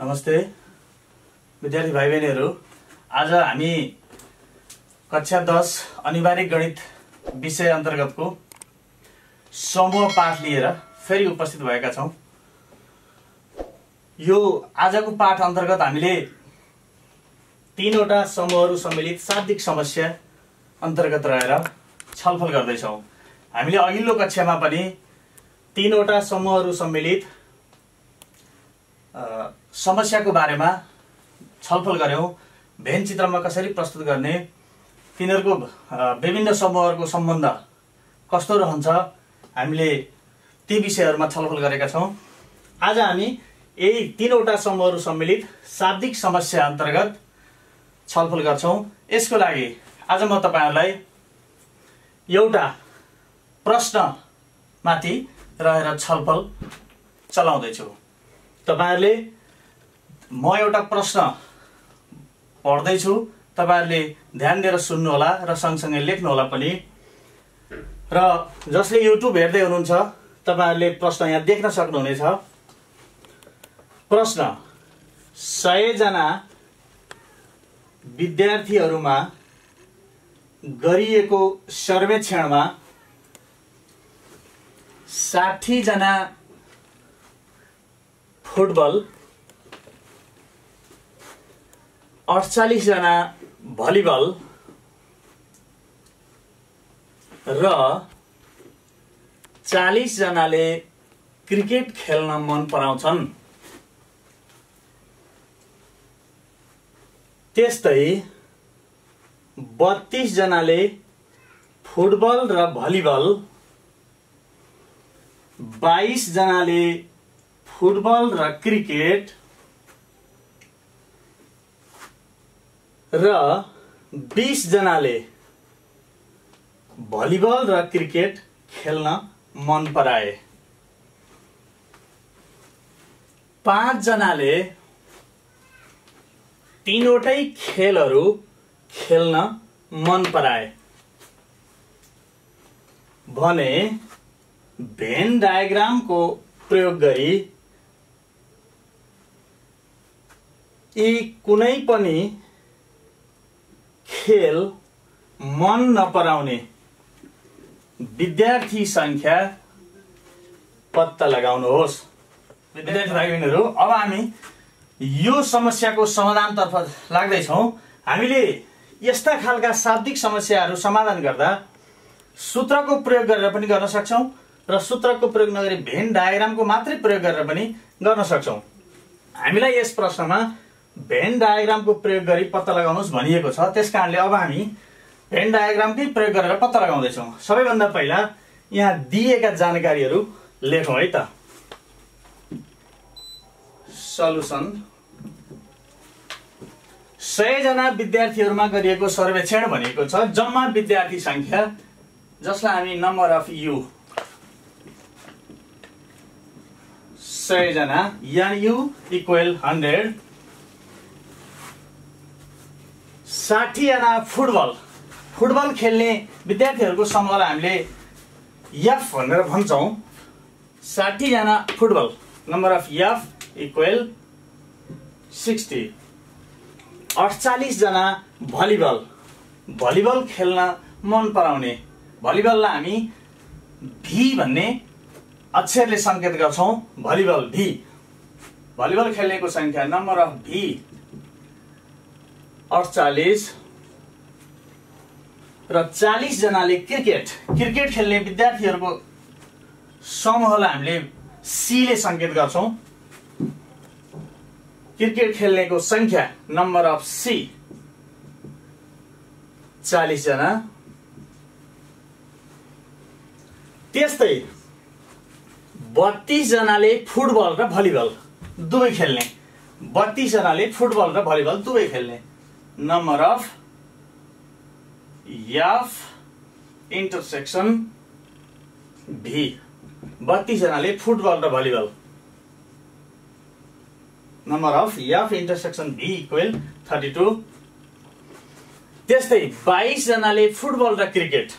नमस्ते विद्यार्थी भाइ बहिनीहरू। आज हामी कक्षा 10 अनिवार्य गणित विषय अन्तर्गतको समूह पाठ लिएर फेरि उपस्थित भएका छौं। यो आजको पाठ अन्तर्गत हामीले तीनवटा समूहहरू सम्मिलित शाब्दिक समस्या अन्तर्गत रहेर छलफल गर्दै छौं। हामीले अघिल्लो कक्षामा पनि तीनवटा समूहहरू सम्मिलित समस्याको बारेमा छलफल गर्यौं। भेन चित्रमा कसरी प्रस्तुत गर्ने, तिनीहरूको विभिन्न समूहहरूको सम्बन्ध कस्तो रहन्छ, हामीले ती विषयहरूमा छलफल गरेका छौं। आज हामी यही तीनवटा समूहहरू सम्मिलित शाब्दिक समस्या अन्तर्गत छलफल गर्छौं। यसको लागि आज म तपाईहरुलाई एउटा प्रश्नमाथि रहेर छलफल चलाउँदै छु। तपाईहरुले म एउटा प्रश्न पढ्दै छु, तपाईहरुले ध्यान दिएर सुन्नु होला र सँगसँगै लेख्नु होला पनि। र जसले युट्युब हेर्दै हुनुहुन्छ तपाईहरुले प्रश्न यहाँ देख्न सक्नुहुनेछ। प्रश्न: 100 जना विद्यार्थीहरुमा गरिएको सर्वेक्षणमा 60 जना फुटबल, 48 जना भलिबल र 40 जनाले क्रिकेट खेल्न मन पराउँछन्। त्यस्तै 32 जनाले फुटबल र भलिबल, 22 जनाले फुटबल र क्रिकेट र 20 जनाले भलिबल र क्रिकेट खेल्न मन पराए। 5 जनाले तीनवटै खेलहरू खेल्न मन पराए भने भेन डायग्रामको प्रयोग गरी यी कुनै पनि खेल मन नपराउने विद्यार्थी संख्या पत्ता लगाउनुहोस्। विद्यार्थी भाइ बहिनीहरू, अब हामी यो समस्याको समाधानतर्फ लाग्दैछौँ। हामीले यस्ता खालका शाब्दिक समस्याहरू समाधान गर्दा सूत्रको प्रयोग गरेर पनि गर्न सक्छौं र सूत्रको प्रयोग नगरी भेन डायग्रामको मात्रै प्रयोग गरेर पनि गर्न सक्छौं। हामीलाई यस प्रश्नमा भेन डायग्रामको प्रयोग गरी पत्ता लगाउनुहोस् भनिएको छ। त्यसकारणले अब हामी भेन डायग्रामकै प्रयोग गरेर पत्ता लगाउँदै छौं। सबैभन्दा पहिला यहाँ दिएका जानकारीहरू लेखौं है त। सल्युसन: 100 जना विद्यार्थीहरुमा गरिएको सर्वेक्षण भनेको छ जम्मा विद्यार्थी संख्या, जसलाई हामी नम्बर अफ यु 100 जना NU इक्वल 100। 60 जना फुटबल खेल्ने विद्यार्थीहरूको समूहलाई हामीले F भनेर भन्छौं। 60 जना football, number of F equal 60। 48 जना भलिबल खेल्न मन पराउने, भलिबललाई हामी भी भन्ने अक्षरले संकेत गर्छौं। भलिबल भी, भलिबल खेल्नेको संख्या नम्बर अफ भी 48 र 40 जनाले क्रिकेट खेल्ने विद्यार्थीहरूको समूहलाई हामीले सी ले संकेत गर्छौं। क्रिकेट खेल्नेको संख्या नम्बर अफ सी 40 जना। त्यस्तै 32 जनाले फुटबल र भलिबल दुवै खेल्ने, 32 जनाले फुटबल र भलिबल दुवै खेल्ने, number of F intersection V 32 जनाले फुटबल र volleyball, number of F intersection V equal 32। त्यस्तै 22 जनाले फुटबल र क्रिकेट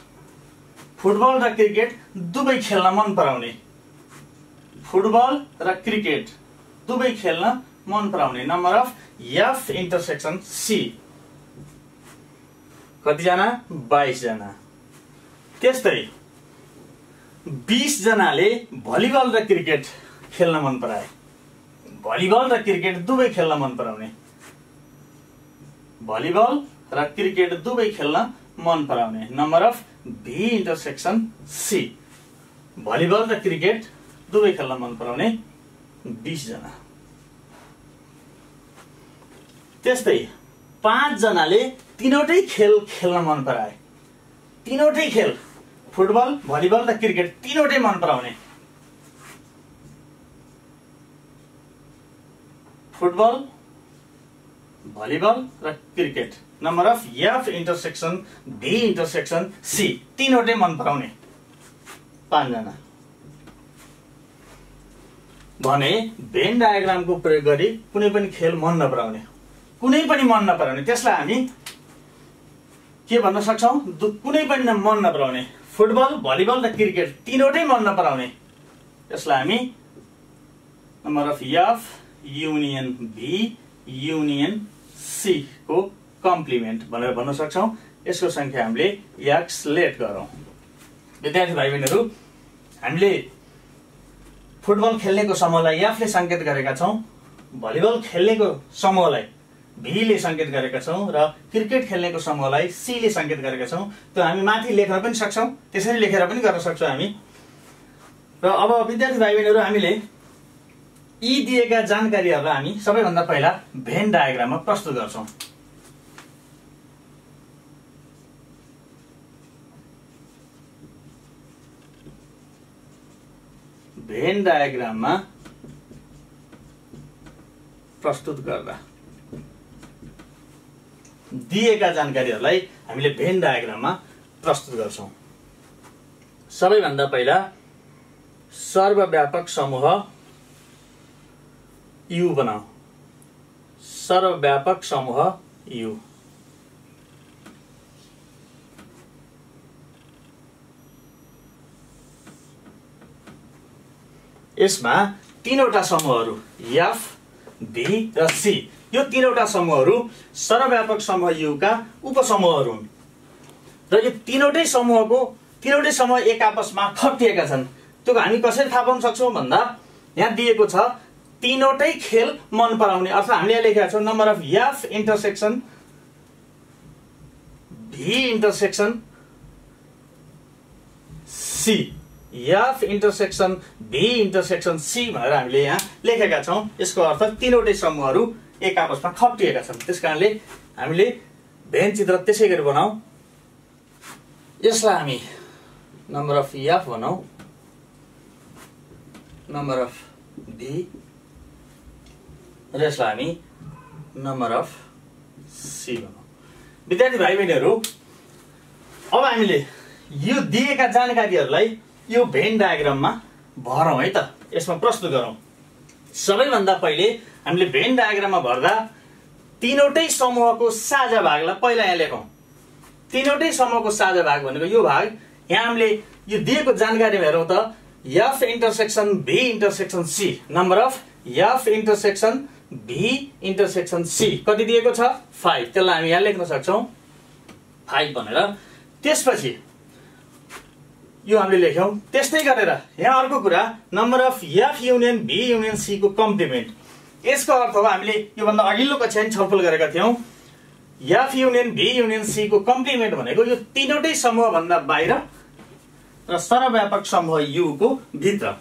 दुवै खेल्न मन पराउने, फुटबल र क्रिकेट दुवै खेल्न मन पराउने number of F intersection C कतिजना 22 जना। त्यस्तै 20 जनाले भलिबल र क्रिकेट खेल्न मन पराए। भलिबल र क्रिकेट दुवै खेल्न मन पराउने, भलिबल र क्रिकेट दुवै खेल्न मन पराउने number of V intersection C. Volleyball र क्रिकेट दुवै खेल्न मन पराउने 20 जना। त्यस्तै 5 जनाले तीनवटै खेल खेल्न मन पराए। तीनवटै खेल फुटबल, भलिबल र क्रिकेट तीनवटै मन पराउने। फुटबल, भलिबल र cricket number of F intersection V intersection C तीनवटै मन पराउने 5 जना। भने भेन डायग्रामको प्रयोग गरी कुनै पनि खेल मन नपराउने, कुनै पनि मन नपराउने, त्यसलाई हामी के भन्न सक्छौं? कुनै पनि मन नपराउने। फुटबल, भलिबल र क्रिकेट तीनवटै मन नपराउने, त्यसलाई हामी number of F union V union C को कम्प्लिमेन्ट भनेर भन्न सक्छौं। यसको संख्या हामीले एक्स लेट गरौं। विद्यार्थी भाइ बहिनीहरू, हामीले फुटबल खेल्नेको समूहलाई एफ ले संकेत गरेका छौं, भलिबल खेल्नेको समूहलाई भी ले संकेत गरेका छौं र क्रिकेट खेल्नेको समूहलाई सी ले संकेत गरेका छौं। त्यो हामी माथि लेख्न पनि सक्छौं, त्यसरी लेखेर पनि गर्न सक्छौं हामी। र अब विद्यार्थी भाइ बहिनीहरू, हामीले यी दिएका जानकारीहरूलाई हामी सबैभन्दा पहिला भेन डायग्राममा प्रस्तुत गर्छौं। भेन डायग्राममा प्रस्तुत गर्दा दिएका जानकारीहरूलाई हामीले भेन डायग्राममा प्रस्तुत गर्छौं। सबैभन्दा पहिला सर्वव्यापक समूह यू बनाऊ। सर्वव्यापक समूह यू। यसमा तीनवटा समूहहरू एफ, भी र सी, यो तीनवटा समूहहरू सर्वव्यापक समूह यू का उपसमूहहरू हुन् र यो तीनवटै समूह एक आपसमा खटिएका छन्। त्यो हामी कसरी थाहा पाउन सक्छौं भन्दा यहाँ दिएको छ तीनवटै खेल मन पराउने, अर्थात् हामीले यहाँ लेखेका छौं number of F intersection V intersection C, F intersection V intersection C भनेर हामीले यहाँ लेखेका छौं। यसको अर्थ तीनवटै समूहहरू एक आपसमा खटिएका छन्। त्यसकारणले हामीले भेन चित्र त्यसै गरी बनाऊ। यसलाई हामी नम्बर अफ एफ बनाऊ, नम्बर अफ भी र यसलाई हामी नम्बर अफ सी बनाऊ। विद्यार्थी भाइ बहिनीहरू, अब हामीले यो दिएका जानकारीहरूलाई यो भेन डायग्राममा भरौं है त, यसमा प्रस्तुत गरौं। सबैभन्दा पहिले हामीले भेन डायग्राममा भर्दा तीनवटै समूहको साझा भागलाई पहिला यहाँ लेखौं। तीनवटै समूहको साझा भाग भनेको यो भाग। यहाँ हामीले यो दिएको जानकारी हेरौं त, F intersection V intersection C, number of F intersection V intersection C कति दिएको छ? 5। त्यसलाई हामी यहाँ लेख्न सक्छौं 5 भनेर। त्यसपछि यो हामीले लेख्यौं। त्यस्तै गरेर यहाँ अर्को कुरा, number of F union V union C को कम्प्लिमेन्ट। यसको अर्थ हो, हामीले यो भन्दा अघिल्लो कक्षामा छलफल गरेका थियौं, एफ युनियन भी युनियन सी को कम्प्लिमेन्ट भनेको यो तीनवटै समूह भन्दा बाहिर र सर्वव्यापक समूह यू को भित्र।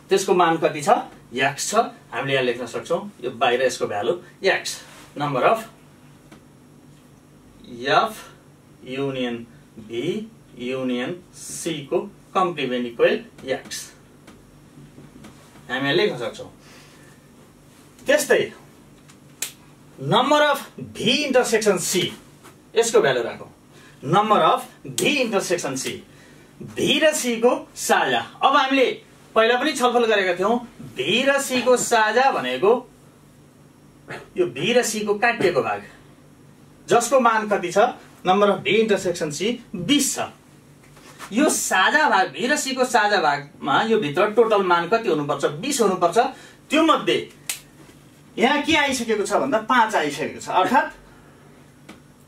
त्यसको मान कति छ? एक्स छ। हामीले यहाँ लेख्न सक्छौं, यो बाहिर यसको value X. Number of F union V union C को कम्प्लिमेन्ट इक्वल एक्स, हामी यहाँ लेख्न सक्छौं। त्यस्तै number of V intersection C, यसको भ्यालु राखौं। Number of V intersection C, B र सी को साझा। अब हामीले पहिला पनि छलफल गरेका थियौं, भी र सी को साझा भनेको यो भी र सी को काटिएको भाग, जसको मान कति छ? Number of V intersection C 20 छ। यो साझा भाग, भी र सी को साझा भागमा यो भित्र टोटल मान कति हुनुपर्छ? 20 हुनुपर्छ। त्यो मध्ये यहाँ के आइसकेको छ भन्दा 5 आइसकेको छ, अर्थात्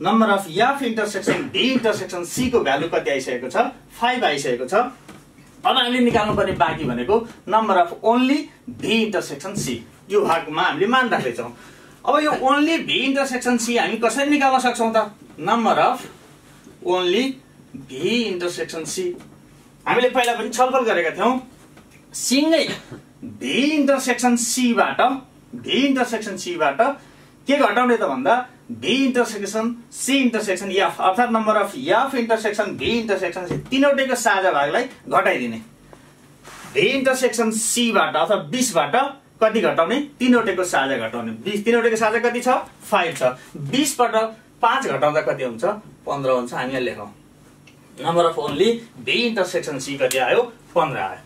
number of F intersection B intersection C को भ्यालु कति आइसकेको छ 5 आइसकेको छ। अब हामीले निकाल्नु पर्ने बाँकी भनेको number of only V intersection C, यो भागमा हामीले मान राख्दैछौँ। अब यो ओन्ली भी इन्टरसेक्सन सी हामी कसरी निकाल्न सक्छौँ त? Number of only V intersection C हामीले पहिला पनि छलफल गरेका थियौँ। सिंगै भी इन्टरसेक्सन सीबाट के घटाउने त भन्दा B intersection C intersection F, अर्थात् number of F intersection V intersection C तीनवटैको साझा भागलाई घटाइदिने। भी इन्टरसेक्सन सीबाट अथवा 20 बाट कति घटाउने? तीनवटैको साझा घटाउने। 20 तीनवटैको साझा कति छ? 5 छ। 20 बाट 5 घटाउँदा कति हुन्छ? 15 हुन्छ। हामी यहाँ लेखौँ number of only V intersection C कति आयो? 15 आयो।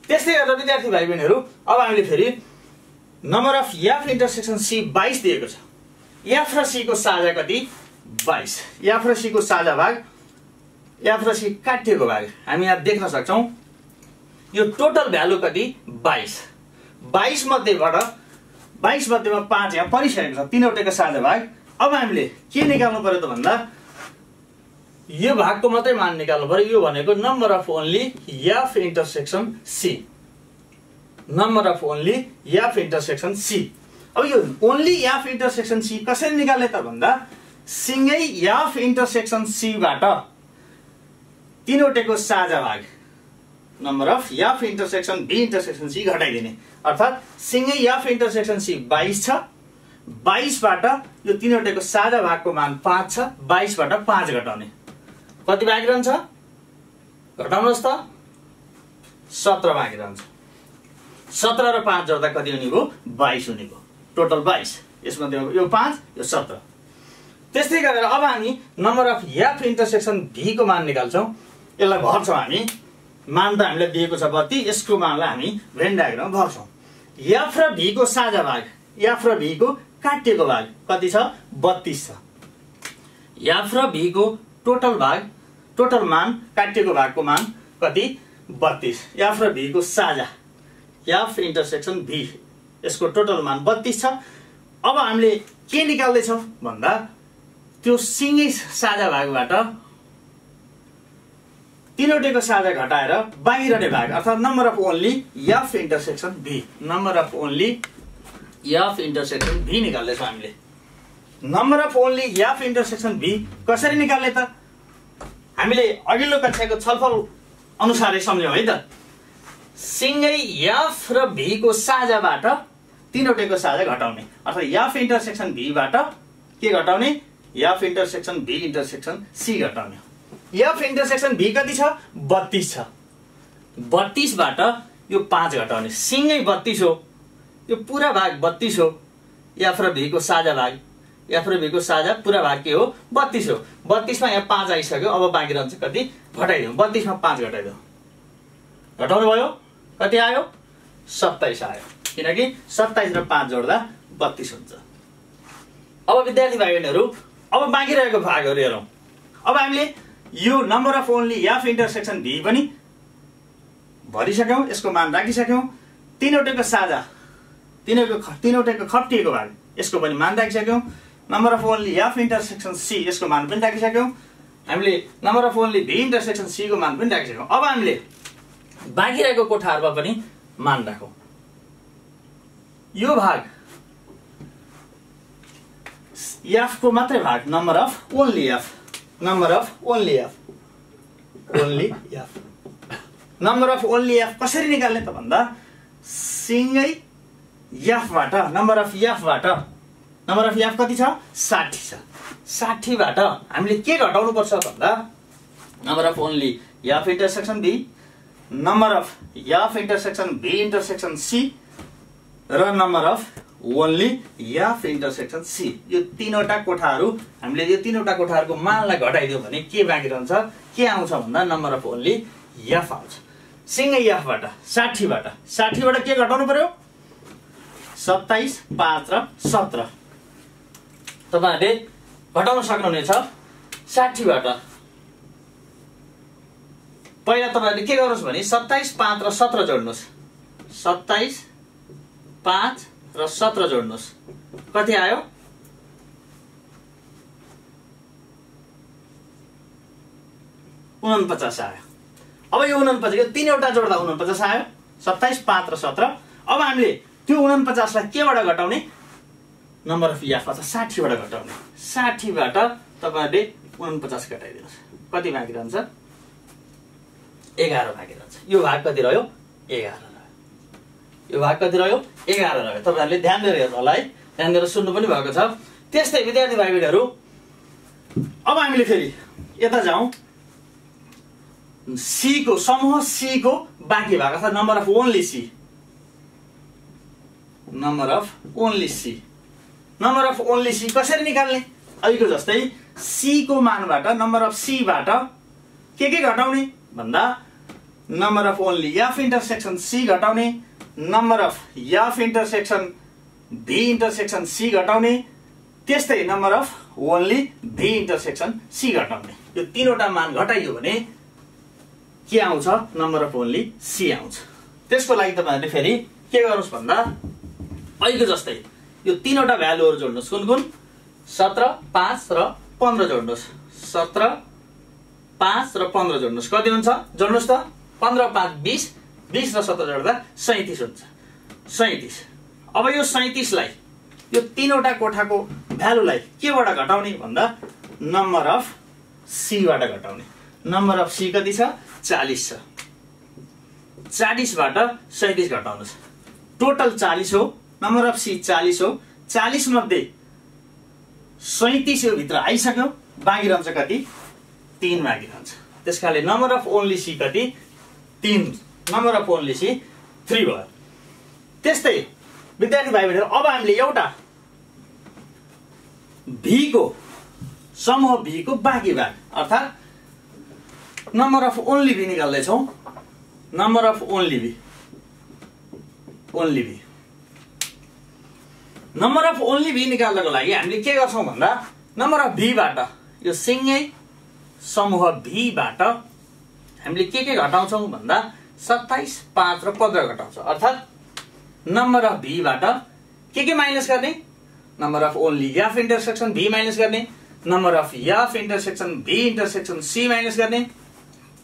त्यस्तै गरेर विद्यार्थी भाइ बहिनीहरू अब हामीले फेरि number of F intersection C 22 दिएको छ। एफ र सी को साझा कति? 22। एफ र सी को साझा भाग, एफ र सी काटिएको भाग हामी यहाँ देख्न सक्छौँ। यो टोटल भ्यालु कति? 22। 22 मध्येबाट 22 मध्येमा 5 यहाँ परिसकेको छ, तीनवटैको साझा भाग। अब हामीले के निकाल्नु पर्यो त भन्दा यो भागको मात्रै मान निकाल्नु पर्यो। यो भनेको number of only F intersection C, number of only F intersection C. अब यो ओन्ली एफ इन्टरसेक्सन सी कसरी निकाल्ने त भन्दा सिंगै एफ इन्टरसेक्सन सीबाट तीनवटैको साझा भाग number of F intersection B intersection C घटाइदिने, अर्थात् सिंगै एफ इन्टरसेक्सन सी 22 छ। 22 बाट यो तीनवटैको साझा भागको मान 5 छ। 22 बाट 5 घटाउने कति बाँकी रहन्छ? घटाउनुहोस् त, 17 बाँकी रहन्छ। 17 र 5 जोड्दा कति हुने भयो? 22 हुने भयो। टोटल 22, यसमा यो 5 यो 17। त्यस्तै गरेर अब हामी नम्बर अफ एफ इन्टरसेक्सन भी को मान निकाल्छौँ। यसलाई भर्छौँ हामी। मान त हामीलाई दिएको छ 32, यसको मानलाई हामी भेन डायग्राममा भर्छौँ। एफ र भी को साझा भाग, एफ र भी को काटिएको भाग कति छ? 32 छ। एफ र भी को टोटल भाग, टोटल मान काटिएको भागको मान कति? 32। एफ र भी को साझा एफ इन्टरसेक्सन भी, यसको टोटल मान 32 छ। अब हामीले के निकाल्दैछौँ भन्दा त्यो सिंगै साझा भागबाट तीनवटैको साझा घटाएर बाँकी रहने भाग, अर्थात् number of only F intersection B, number of only F intersection B निकाल्दैछौँ हामीले। Number of only F intersection B कसरी निकाल्ने त? हामीले अघिल्लो कक्षाको छलफल अनुसारै सम्झ्यौँ है त। सिंगै एफ र भी को साझाबाट तीनवटैको साझा घटाउने, अर्थात् एफ इन्टरसेक्सन भी बाट के घटाउने? एफ इन्टरसेक्सन भी इन्टरसेक्सन सी घटाउने। एफ इन्टरसेक्सन भी कति छ? 32 छ। 32 बाट यो 5 घटाउने, सिंगै 32 हो, यो पुरा भाग 32 हो। एफ र भी को साझा भाग, एफ र भी को साझा पुरा भाग के हो? 32 हो। 32 मा यहाँ 5 आइसक्यो। अब बाँकी रहन्छ कति? घटाइदिउँ। 32 मा 5 घटाइदिउँ, घटाउनु भयो कति आयो? 27 आयो, किनकि 27 र 5 जोड्दा 32 हुन्छ। अब विद्यार्थी भाइ बहिनीहरू अब बाँकी रहेको भागहरू हेरौँ। अब हामीले यो number of only F intersection B पनि भरिसक्यौँ, यसको मान राखिसक्यौँ। तीनवटैको साझा, तीनवटैको खप्टिएको भाग, यसको पनि मान राखिसक्यौँ। Number of only F intersection C, यसको मान पनि राखिसक्यौँ। हामीले number of only V intersection C को मान पनि राखिसक्यौँ। अब हामीले बाँकी रहेको कोठाहरूमा पनि मान राखौँ। यो भाग एफ को मात्रै भाग, number of only F, number of only F, only F. Number of only F कसरी निकाल्ने त भन्दा सिंगै एफबाट, नम्बर अफ एफबाट, नम्बर अफ एफ कति छ? 60 छ। 60 बाट हामीले के घटाउनु पर्छ भन्दा number of only F intersection B, number of F intersection V intersection C र number of only F intersection C. यो तीनवटा कोठाहरू हामीले यो तीनवटा कोठाहरूको मानलाई घटाइदियो भने के बाँकी रहन्छ? के आउँछ भन्दा नम्बर अफ ओन्ली एफ आउँछ। सिंगै एफबाट 60 बाट, 60 बाट के घटाउनु पर्यो? 27, 5 र 17 तपाईहरुले घटाउन सक्नुहुनेछ। 60 बाट पहिला तपाईहरुले के गर्नुस् भने 27, 5 र 17 जोड्नुस्। 27, 5 र 17 जोड्नुहोस् कति आयो 49 आयो। अब यो 49 तीनवटा जोड्दा 49 आयो 27 5 र 17। अब हामीले त्यो 49 लाई केबाट घटाउने नम्बर अफ याफ अथवा 60 बाट घटाउने 60 बाट तपाईहरुले 49 घटाइदिनुस् कति बाँकी रहन्छ 11 बाँकी रहन्छ। यो भाग कति रह्यो 11 रह्यो। यो भाग कति रह्यो 11 रह्यो। तपाईहरुले ध्यान दिएर हेर्नु होला है, ध्यान दिएर सुन्नु पनि भएको छ। त्यस्तै विद्यार्थी भाइबहरुहरु अब हामीले फेरि यता जाउँ सी को समूह सी को बाँकी भाग अर्थात number of only C, number of only C. Number of only C कसरी निकाल्ने अहिलेको जस्तै सी को मानबाट नम्बर अफ सी बाट के घटाउने भन्दा number of only F intersection C घटाउने, number of F intersection V intersection C घटाउने, त्यस्तै number of only V intersection C घटाउने। यो तीनवटा मान घटाइयो भने के आउँछ नम्बर अफ ओन्ली सी आउँछ। त्यसको लागि तपाईहरुले फेरि के गर्नुस् भन्दा अहिलेको जस्तै यो तीनवटा भ्यालुहरु जोड्नुस् कुन कुन 17 5 र 15 जोड्नुस् 17 5 र 15 जोड्नुस् कति हुन्छ जोड्नुस् त 15 5 20 20 र 17 जोड्दा 37 हुन्छ 37। अब यो 37 लाई यो तीनवटा कोठाको भ्यालुलाई केबाट घटाउने भन्दा नम्बर अफ सी बाट घटाउने। नम्बर अफ सी कति छ 40 छ 40 बाट 37 घटाउनुस् टोटल 40 हो। नम्बर अफ सी 40 हो 40 मध्ये 37 यो भित्र आइसक्यो बाँकी रहन्छ कति 3 बाँकी रहन्छ। त्यसकारणले नम्बर अफ ओन्ली सी कति 3, नम्बर अफ ओन्ली सी 3 भयो। त्यस्तै विद्यार्थी भाइबहरु अब हामीले एउटा भी को समूह भी को बाँकी भाग अर्थात नम्बर अफ ओन्ली भी निकाल्दै छौं। Number of only B number of only B निकाल्नको लागि हामीले के गर्छौं भन्दा नम्बर अफ भी बाट यो सिंगै समूह भी बाट हामीले के घटाउँछौं भन्दा 27 5 र 15 घटाउँछौं। अर्थात नम्बर अफ भी बाट के माइनस गर्ने number of only F intersection B minus गर्ने, number of F intersection V intersection C minus गर्ने,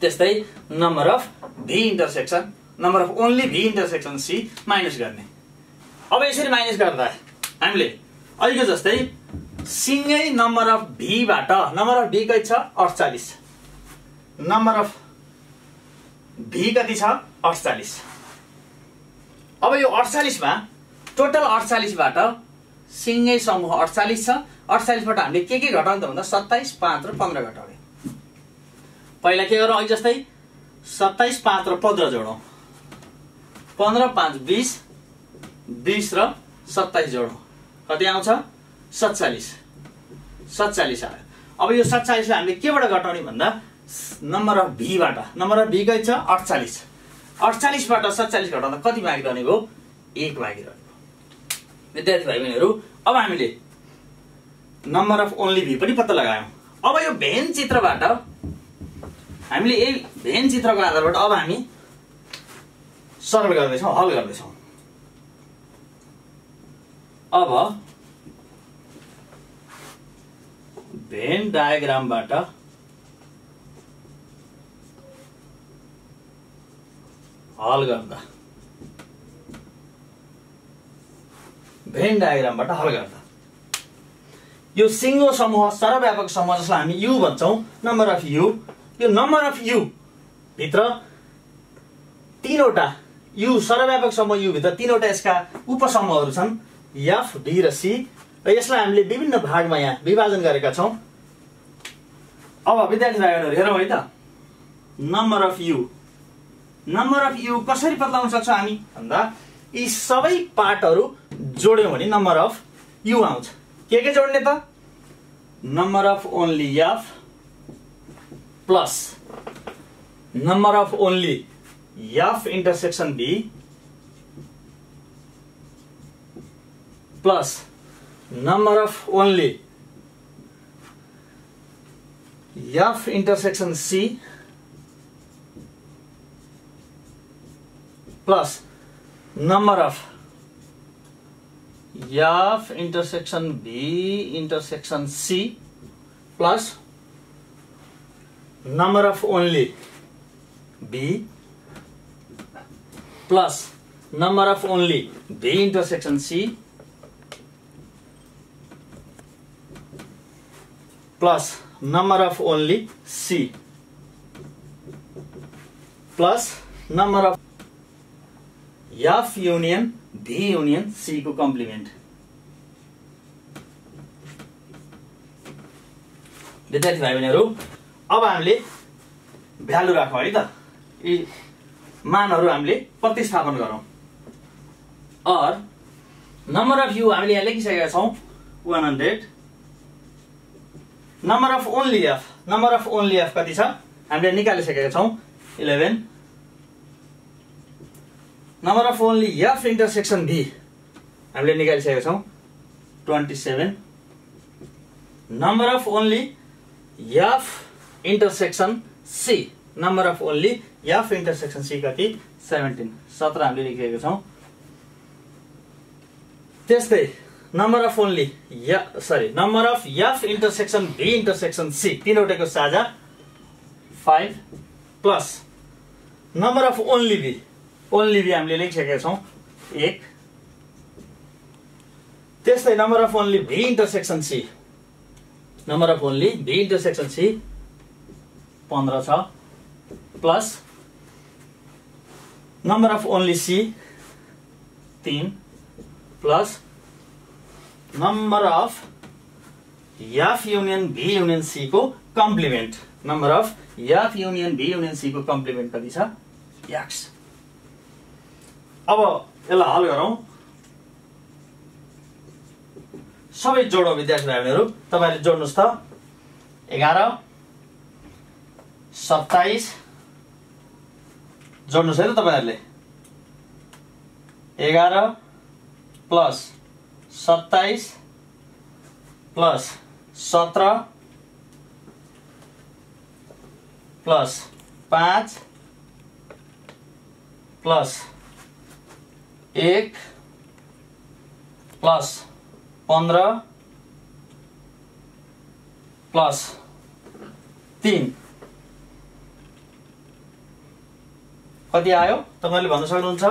त्यस्तै number of V intersection number of only V intersection C minus गर्ने। अब यसरी माइनस गर्दा हामीले अहिलेको जस्तै सिंगै नम्बर अफ भी बाट नम्बर अफ भी कति छ 48 नम्बर अफ भी कति छ 48। अब यो 48 मा टोटल 48 बाट सिंगै समूह 48 छ 48 बाट हामीले के घटाउने त भन्दा 27 5 र 15 घटाउने। पहिला के गरौँ अहिले जस्तै 27 5 र 15 जोडौं 15 5 20 20 र 27 जोडौं कति आउँछ 47 आयो। अब यो 47 लाई हामीले केबाट घटाउने भन्दा नम्बर अफ भी बाट नम्बर अफ भी कति छ 48 48 बाट 47 घटाउँदा कति बाँकी रहने भयो 1 बाँकी रहने भयो। विद्यार्थी भाइबहरुहरु अब हामीले नम्बर अफ ओन्ली भी पनि पत्ता लगायौं। अब यो भेन चित्रबाट हामीले यही भेन चित्रको आधारबाट अब हामी सरल गर्दै छौं हल गर्दै छौं। अब भेन डायग्रामबाट हल गर्दा भेन डायग्रामबाट हल गर्दा यो सिंगो समूह सर्वव्यापक समूह जसलाई हामी यु भन्छौं नम्बर अफ यु, यो नम्बर अफ यु भित्र तीनवटा यु सर्वव्यापक समूह यु भित्र तीनवटा यसका उपसमूहहरू छन् एफ डी र सी र यसलाई हामीले विभिन्न भागमा यहाँ विभाजन गरेका छौं। अब विद्यार्थी भाइहरुहरु हेरौं है त नम्बर अफ यु कसरी पत्ता लगाउन सक्छौं हामी भन्दा यी सबै पार्टहरु जोड्यौं भने नम्बर अफ यु आउँछ। के जोड्ने त number of only F plus number of only F intersection B plus number of only F intersection C plus number of F intersection B intersection C plus number of only B plus number of only B intersection C plus number of only C plus number of F union B union C को complement. विद्यार्थी भाइ बहिनीहरु, अब हामीले value राखौं है त, यी मानहरु हामीले प्रतिस्थापन गरौं। और नम्बर अफ यु हामीले यहाँ लेखिसकेका छौं 100। नम्बर अफ ओन्ली एफ कति छ हामीले निकालिसकेका छौं 11। Number of only F intersection B हामीले निकालिसकेका छौं 27। Number of only F intersection C, number of only F intersection C कति 17 हामीले लेखेका छौं। त्यस्तै number of only number of F intersection B intersection C तीनवटैको साझा 5 plus number of only B हामीले लेखिसकेका छौं 1। त्यस्तै number of only B intersection C 15 छ plus number of only C 3 plus number of F union B union C को complement. Number of F union B union C को complement कति छ x। अब यसलाई हल गरौं। सबै जोडौं विद्यार्थी भाइहरु, तपाईहरुले जोड्नुस् त। 11 27 जोड्नुस् है त तपाईहरुले। 11 plus 27 plus 17 plus 5 plus 1 plus 15 plus 3 कति आयो तपाईले भन्न सक्नुहुन्छ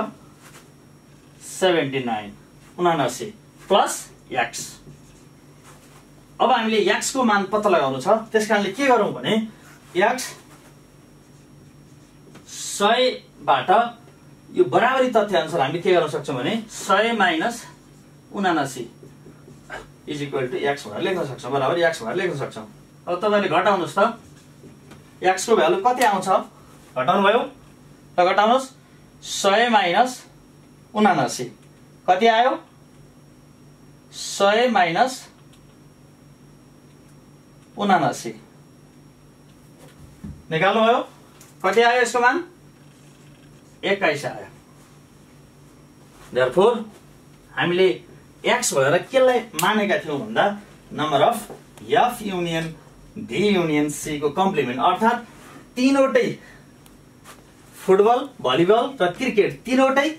79 प्लस x। अब हामीले x को मान पत्ता लगाउनु छ, त्यसकारणले के गरौं भने x 100 बाट यो बराबरी तथ्य अनुसार हामी के गर्न सक्छौं भने 100 minus 79 is equal to x भनेर लेख्न सक्छौं, बराबर x भनेर लेख्न सक्छौं। अब तपाईले घटाउनुस् त x को भ्यालु कति आउँछ घटाउनु भयो त, घटाउनुस् 100 माइनस 79 कति आयो 100 माइनस 79 निकाल्नु भयो कति आयो यसको मान 21 आयो। देयरफोर हामीले x भनेर केलाई मानेका थियौं भन्दा number of F union B union C को कम्प्लिमेन्ट, अर्थात तीनवटै फुटबल भलिबल र क्रिकेट तीनवटै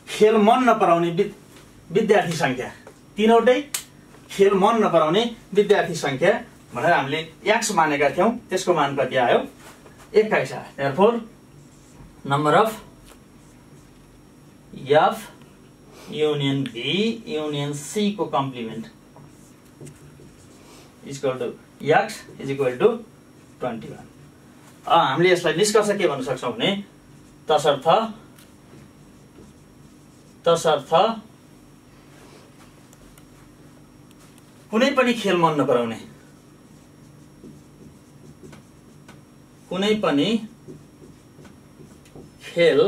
खेल मन नपराउने विद्यार्थी संख्या, तीनवटै खेल मन नपराउने विद्यार्थी संख्या भनेर हामीले x मानेका थियौं, त्यसको मान कति आयो 21 आयो। Therefore number of F union B union C को complement equal to x is equal to 21। हामीले यसलाई निष्कर्ष के भन्न सक्छौं भने तसर्थ कुनै पनि खेल मन नपराउने, कुनै पनि खेल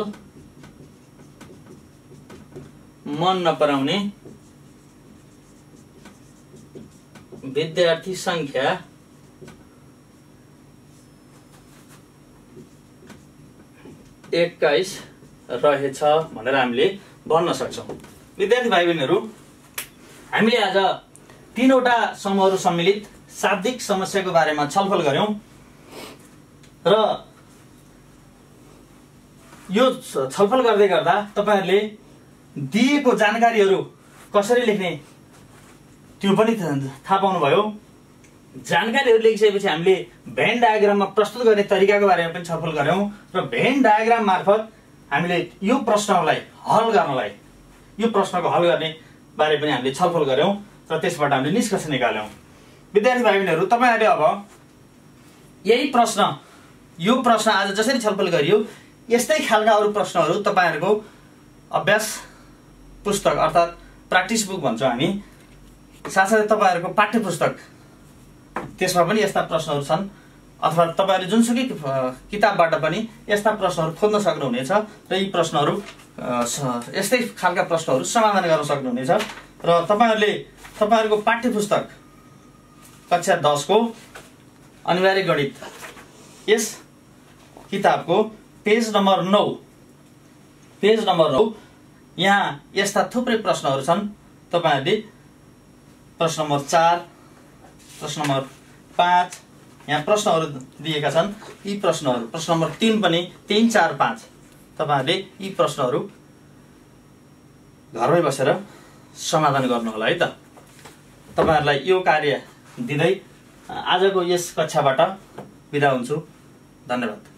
मन नपराउने विद्यार्थी संख्या 21 रहेछ भनेर हामीले भन्न सक्छौं। विद्यार्थी भाइ बहिनीहरु, हामीले आज तीनवटा समूहहरु सम्मिलित शाब्दिक समस्याको बारेमा छलफल गर्यौं र यो छलफल गर्दै गर्दा तपाईहरुले दिएको जानकारीहरु कसरी लेख्ने त्यो पनि थाहा पाउनुभयो। जानकारीहरू लेखिसकेपछि हामीले भेन डायग्राममा प्रस्तुत गर्ने तरिकाको बारेमा पनि छलफल गऱ्यौँ र भेन डायग्राम मार्फत हामीले यो प्रश्नलाई हल गर्नलाई यो प्रश्नको हल गर्ने बारे पनि हामीले छलफल गऱ्यौँ र त्यसबाट हामीले निष्कर्ष निकाल्यौँ। विद्यार्थी भाइ बहिनीहरू, तपाईहरुले अब यही प्रश्न यो प्रश्न आज जसरी छलफल गरियो यस्तै खालका अरू प्रश्नहरू तपाईहरुको अभ्यास पुस्तक अर्थात् प्र्याक्टिस बुक भन्छौँ हामी, साथसाथै तपाईहरुको पाठ्य पुस्तक त्यसमा पनि यस्ता प्रश्नहरू छन् अथवा तपाईहरुले जुनसुकै किताबबाट पनि यस्ता प्रश्नहरू खोज्न सक्नुहुनेछ र यी प्रश्नहरू यस्तै खालका प्रश्नहरू समाधान गर्न सक्नुहुनेछ र तपाईहरुको पाठ्य पुस्तक कक्षा 10 को अनिवार्य गणित यस किताबको पेज नम्बर 9 यहाँ यस्ता थुप्रै प्रश्नहरू छन्। तपाईहरुले प्रश्न नम्बर 4, प्रश्न नम्बर 5 यहाँ प्रश्नहरू दिएका छन्। यी प्रश्नहरू प्रश्न नम्बर 3 पनि 3, 4, 5 तपाईहरुले यी प्रश्नहरू घरमै बसेर समाधान गर्नु होला है त। तपाईहरुलाई यो कार्य दिँदै आजको यस कक्षाबाट बिदा हुन्छु। धन्यवाद।